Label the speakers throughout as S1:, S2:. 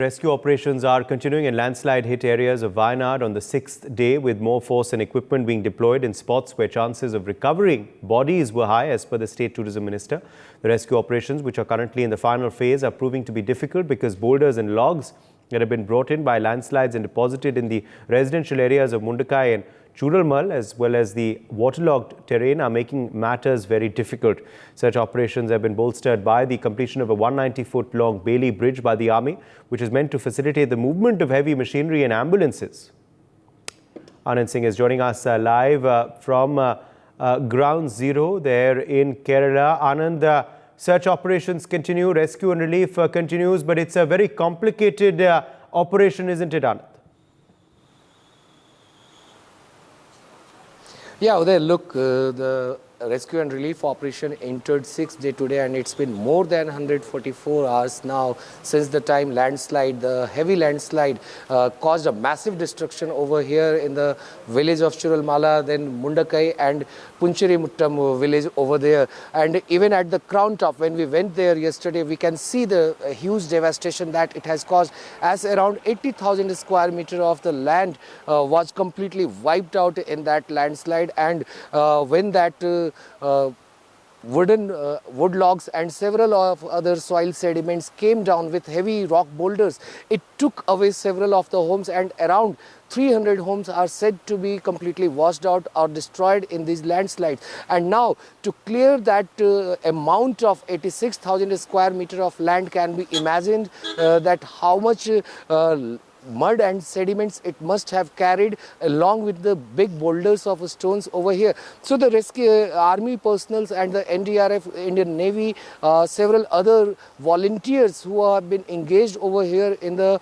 S1: Rescue operations are continuing in landslide-hit areas of Wayanad on the 6th day, with more force and equipment being deployed in spots where chances of recovering bodies were high, as per the State Tourism Minister. The rescue operations, which are currently in the final phase, are proving to be difficult because boulders and logs that have been brought in by landslides and deposited in the residential areas of Mundakai and Churalmal, as well as the waterlogged terrain, are making matters very difficult. Such operations have been bolstered by the completion of a 190-foot-long Bailey Bridge by the Army, which is meant to facilitate the movement of heavy machinery and ambulances. Anand Singh is joining us live from Ground Zero there in Kerala. Anand, search operations continue, rescue and relief continues, but it's a very complicated operation, isn't it, Anand?
S2: Yeah, Uday, look, the rescue and relief operation entered 6th day today, and it's been more than 144 hours now since the time the heavy landslide caused a massive destruction over here in the village of Churalmala, then Mundakai and Puncherimuttam village over there. And even at the crown top, when we went there yesterday, we can see the huge devastation that it has caused, as around 80,000 square meter of the land was completely wiped out in that landslide. And when that wood logs and several of other soil sediments came down with heavy rock boulders, it took away several of the homes, and around 300 homes are said to be completely washed out or destroyed in these landslides. And now, to clear that amount of 86,000 square meter of land, can be imagined that how much mud and sediments it must have carried, along with the big boulders of stones over here. So the rescue army personnel and the NDRF, Indian Navy, several other volunteers who have been engaged over here in the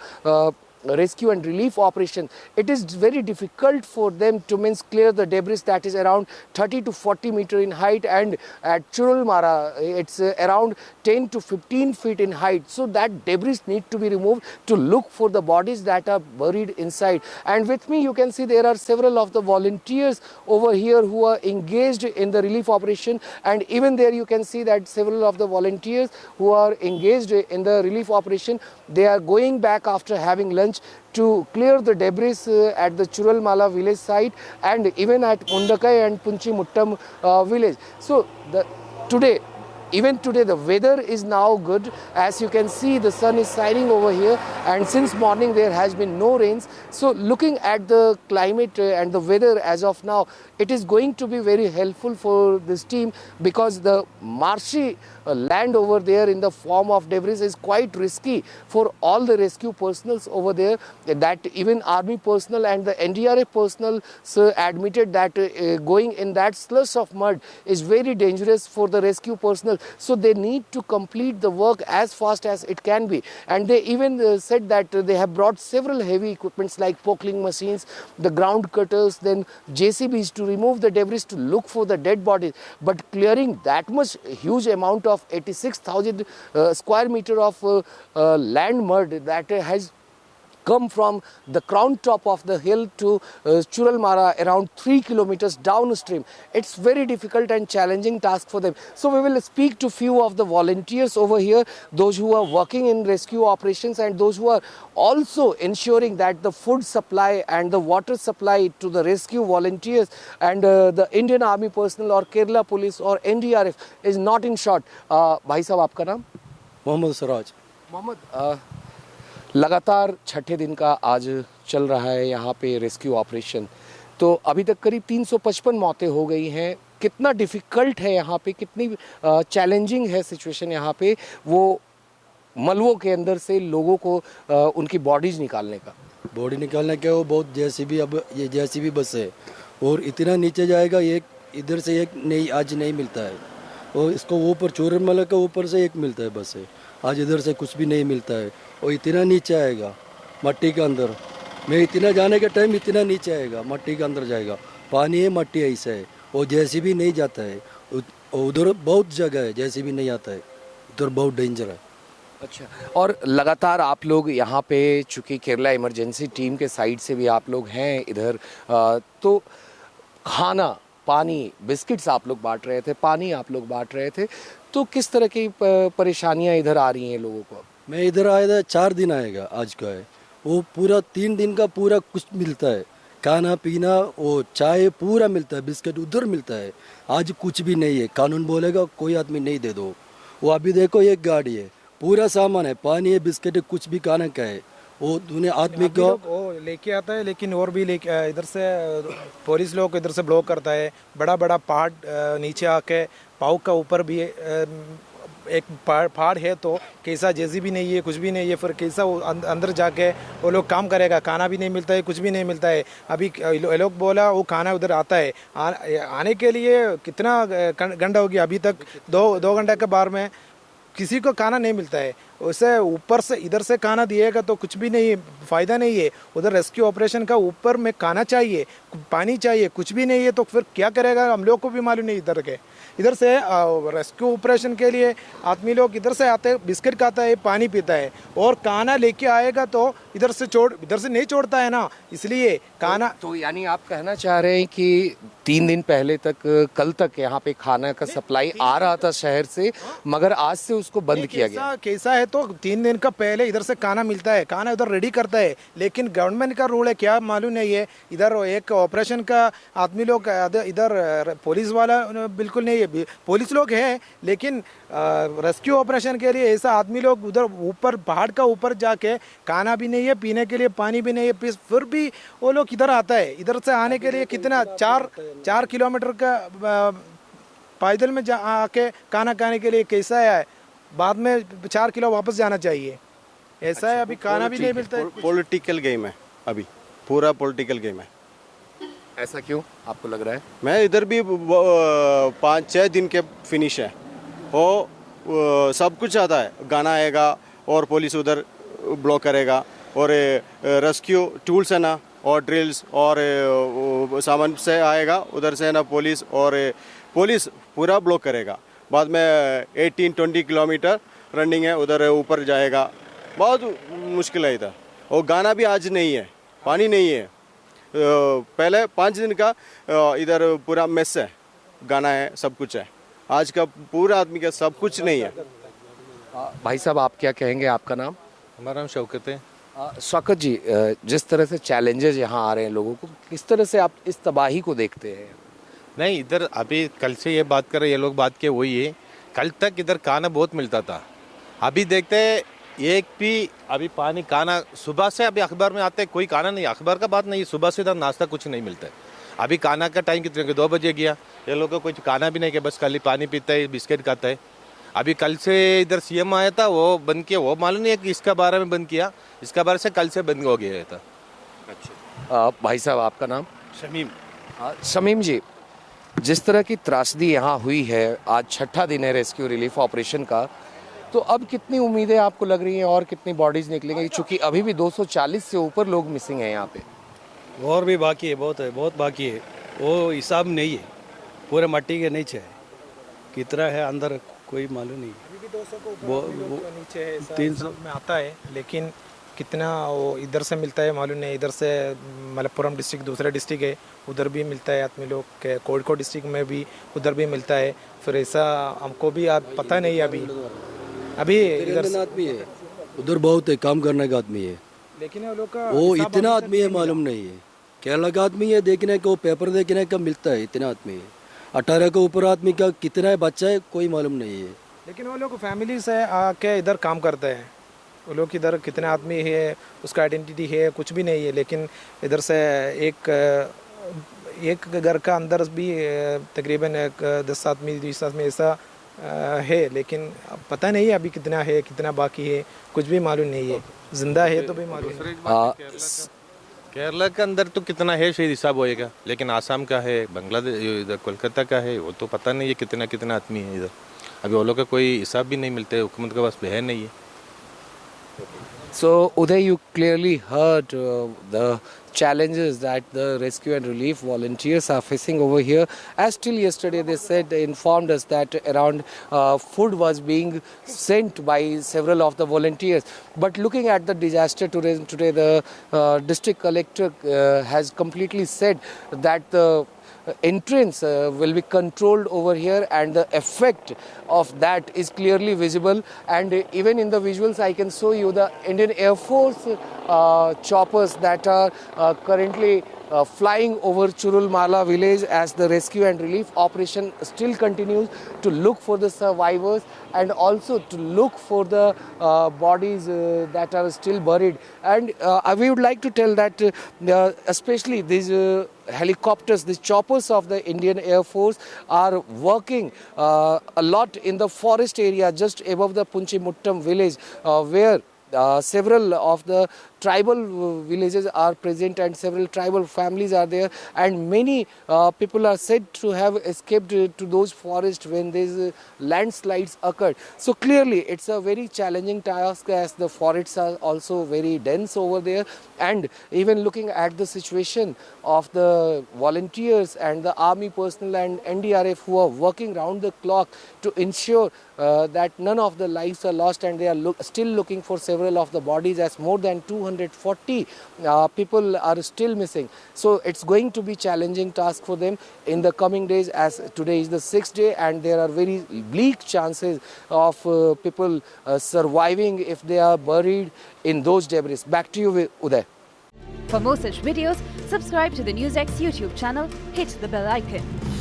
S2: rescue and relief operation, it is very difficult for them to clear the debris that is around 30 to 40 meter in height, and at Churalmala it's around 10 to 15 feet in height. So that debris need to be removed to look for the bodies that are buried inside. And with me you can see there are several of the volunteers over here who are engaged in the relief operation, and even there you can see that several of the volunteers who are engaged in the relief operation, they are going back after having lunch to clear the debris at the Churalmala village site, and even at Mundakai and Puncherimuttam village. So even today the weather is now good. As you can see, the sun is shining over here, and since morning there has been no rains. So looking at the climate and the weather as of now, it is going to be very helpful for this team, because the marshy land over there in the form of debris is quite risky for all the rescue personnel over there. That even army personnel and the NDRF personnel admitted that going in that slush of mud is very dangerous for the rescue personnel. So they need to complete the work as fast as it can be. And they even said that they have brought several heavy equipments like pockling machines, the ground cutters, then JCBs to remove the debris to look for the dead bodies. But clearing that much huge amount of 86,000 square meter of land mud that has come from the crown top of the hill to Churalmala, around 3 kilometers downstream. It's very difficult and challenging task for them. So we will speak to few of the volunteers over here, those who are working in rescue operations and those who are also ensuring that the food supply and the water supply to the rescue volunteers and the Indian Army personnel or Kerala Police or NDRF is not in short. Bhai sahab, aapka naam?
S3: Mohammad Seraj.
S2: Mohammad, लगातार छठे दिन का आज चल रहा है यहाँ पे रेस्क्यू ऑपरेशन, तो अभी तक करीब 355 मौतें हो गई हैं। कितना डिफ़िकल्ट है यहाँ पे, कितनी चैलेंजिंग है सिचुएशन यहाँ पे वो मलबों के अंदर से लोगों को उनकी बॉडीज़ निकालने का?
S3: बॉडी निकालने का वो बहुत जेसीबी, अब ये जेसीबी बस है और इतना नीचे जाएगा, एक इधर से एक नहीं आज नहीं मिलता है, और इसको ऊपर चूरमला के ऊपर से एक मिलता है बस है, आज इधर से कुछ भी नहीं मिलता है। और इतना नीचे आएगा मट्टी के अंदर, मैं इतना जाने के टाइम इतना नीचे आएगा, मट्टी के अंदर जाएगा, पानी है मट्टी ऐसा है, और जैसे भी नहीं जाता है, उधर बहुत जगह है जैसे भी नहीं आता है, उधर बहुत डेंजर है।
S2: अच्छा, और लगातार आप लोग यहाँ पे, चूँकि केरला इमरजेंसी टीम के साइड से भी आप लोग हैं इधर, तो खाना, पानी, बिस्किट्स आप लोग बांट रहे थे, पानी आप लोग बांट रहे थे, तो किस तरह की परेशानियाँ इधर आ रही हैं लोगों को?
S3: मैं इधर आया था 4 दिन आएगा आज का है। वो पूरा 3 दिन का पूरा कुछ मिलता है, खाना पीना वो चाय पूरा मिलता है, बिस्किट उधर मिलता है। आज कुछ भी नहीं है, कानून बोलेगा कोई आदमी नहीं दे दो। वो अभी देखो एक गाड़ी है, पूरा सामान है, पानी है, बिस्किट है, कुछ भी खाना का है। वो दुनिया आदमी को
S4: वो लेके आता है, लेकिन और भी लेके इधर से पुलिस लोग इधर से ब्लॉक करता है। बड़ा बड़ा पहाड़ नीचे आके पाव का ऊपर भी एक पहाड़ है, तो कैसा जेसीबी नहीं है, कुछ भी नहीं है, फिर कैसा वो अंदर जाके वो लोग काम करेगा। खाना भी नहीं मिलता है, कुछ भी नहीं मिलता है। अभी ये लोग बोला वो खाना उधर आता है, आने के लिए कितना घंटा हो गया, अभी तक दो घंटे के बार में किसी को खाना नहीं मिलता है। उसे ऊपर से इधर से खाना दिएगा तो कुछ भी नहीं, फ़ायदा नहीं है। उधर रेस्क्यू ऑपरेशन का ऊपर में खाना चाहिए, पानी चाहिए, कुछ भी नहीं है, तो फिर क्या करेगा हम लोग को भी मालूम नहीं। इधर से रेस्क्यू ऑपरेशन के लिए आदमी लोग इधर से आते हैं, बिस्किट खाता है, पानी पीता है, और खाना लेके आएगा तो इधर से नहीं छोड़ता है ना, इसलिए खाना।
S2: तो यानी आप कहना चाह रहे हैं कि 3 दिन पहले तक, कल तक यहाँ पे खाना का सप्लाई आ रहा था शहर से, मगर आज से उसको बंद किया गया।
S4: कैसा है तो 3 दिन का पहले इधर से खाना मिलता है, खाना उधर रेडी करता है, लेकिन गवर्नमेंट का रूल है क्या मालूम नहीं है। इधर एक ऑपरेशन का आदमी लोग, इधर पुलिस वाला बिल्कुल नहीं है, पुलिस लोग हैं, लेकिन रेस्क्यू ऑपरेशन के लिए ऐसा आदमी लोग उधर ऊपर पहाड़ का ऊपर जाके खाना भी नहीं है, पीने के लिए पानी भी नहीं है, फिर भी वो लोग इधर आता है। इधर से आने के लिए कितना 4 किलोमीटर का पैदल में आके खाना खाने के लिए कैसा है, बाद में 4 किलो वापस जाना चाहिए, ऐसा है। अभी खाना भी नहीं मिलता है।
S5: पॉलिटिकल गेम है, अभी पूरा पॉलिटिकल गेम है।
S2: ऐसा क्यों आपको लग रहा है?
S5: मैं इधर भी 5-6 दिन के फिनिश है, वो सब कुछ आता है, गाना आएगा और पुलिस उधर ब्लॉक करेगा, और रेस्क्यू टूल्स है ना, और ड्रिल्स और सामान से आएगा उधर से है ना पुलिस, और पुलिस पूरा ब्लॉक करेगा। बाद में 18-20 किलोमीटर रनिंग है, उधर ऊपर जाएगा, बहुत मुश्किल है इधर। और गाना भी आज नहीं है, पानी नहीं है। पहले 5 दिन का इधर पूरा मेस है, गाना है, सब कुछ है। आज का पूरा आदमी का सब कुछ नहीं है।
S2: भाई साहब, आप क्या कहेंगे? आपका नाम?
S6: हमारा नाम शौकत है।
S2: शौकत जी, जिस तरह से चैलेंजेस यहाँ आ रहे हैं लोगों को, किस तरह से आप इस तबाही को देखते हैं?
S6: नहीं, इधर अभी कल से ये बात कर रहे, ये लोग बात के वही है। कल तक इधर खाना बहुत मिलता था, अभी देखते हैं एक भी अभी पानी खाना सुबह से अभी अखबार में आते कोई खाना नहीं, अखबार का बात नहीं, सुबह से इधर नाश्ता कुछ नहीं मिलता है। अभी खाना का टाइम कितने 2 बजे गया, ये लोग को कुछ खाना भी नहीं किया, बस खाली पानी पीता है, बिस्किट खाता है। अभी कल से इधर सीएम आया था, वो बंद किया, वो मालूम नहीं है कि इसका बारे में बंद किया, इसका बारे से कल से बंद हो गया था।
S2: अच्छा भाई साहब, आपका नाम?
S5: शमीम।
S2: शमीम जी, जिस तरह की त्रासदी यहाँ हुई है, आज 6ठा दिन है रेस्क्यू रिलीफ ऑपरेशन का, तो अब कितनी उम्मीदें आपको लग रही हैं और कितनी बॉडीज निकलेंगी? क्योंकि अभी भी 240 से ऊपर लोग मिसिंग हैं यहाँ पे।
S3: और भी बाकी है, बहुत बाकी है, वो हिसाब नहीं है, पूरे मट्टी के नीचे है, कितना है अंदर कोई मालूम नहीं।
S4: अभी भी 200 को ऊपर नीचे है,
S3: 300
S4: में आता है, लेकिन कितना वो इधर से मिलता है मालूम नहीं। इधर से मलप्पुरम डिस्ट्रिक्ट दूसरा डिस्ट्रिक्ट है, उधर भी मिलता है आदमी लोग के, कोड़िकोड डिस्ट्रिक्ट में भी उधर भी मिलता है, फिर ऐसा हमको भी पता नहीं है। अभी इधर
S3: आदमी है, उधर बहुत है, काम करने का आदमी है,
S4: लेकिन वो लोग का
S3: वो इतना आदमी है मालूम नहीं है। केरला का आदमी है, देखने को पेपर देखने का मिलता है, इतना आदमी है। 18 के ऊपर आदमी का कितना है बच्चा है कोई मालूम नहीं है।
S4: लेकिन वो लोग फैमिली से आके इधर काम करते हैं, वो लोग इधर कितने आदमी है, उसका आइडेंटिटी है, कुछ भी नहीं है। लेकिन इधर से एक घर का अंदर भी तकरीबन 10 आदमी 20 आदमी ऐसा है, लेकिन पता नहीं है अभी कितना है, कितना बाकी है, कुछ भी मालूम नहीं है। जिंदा है तो भी मालूम नहीं।
S6: केरला के अंदर तो कितना है शायद हिसाब होएगा, लेकिन आसाम का है, बांग्लादेश, इधर कोलकाता का है, वो तो पता नहीं है कितना आदमी है इधर। अभी वो लोग का कोई हिसाब भी नहीं मिलता है, हुकूमत के पास है नहीं है।
S2: So Uday, you clearly heard the challenges that the rescue and relief volunteers are facing over here. As till yesterday, they informed us that around food was being sent by several of the volunteers. But looking at the disaster today, the district collector has completely said that the entrance will be controlled over here, and the effect of that is clearly visible. And even in the visuals I can show you the Indian Air Force choppers that are currently flying over Churulmala village as the rescue and relief operation still continues to look for the survivors and also to look for the bodies that are still buried. And we would like to tell that especially these helicopters, these choppers of the Indian Air Force are working a lot in the forest area just above the Punchimuttam village where several of the tribal villages are present and several tribal families are there, and many people are said to have escaped to those forests when these landslides occurred. So clearly it's a very challenging task as the forests are also very dense over there. And even looking at the situation of the volunteers and the army personnel and NDRF who are working round the clock to ensure that none of the lives are lost, and they are still looking for several of the bodies, as more than 240 people are still missing. So it's going to be challenging task for them in the coming days, as today is the 6th day and there are very bleak chances of people surviving if they are buried in those debris. Back to you, Uday.
S7: For more such videos, subscribe to the NewsX YouTube channel, hit the bell icon.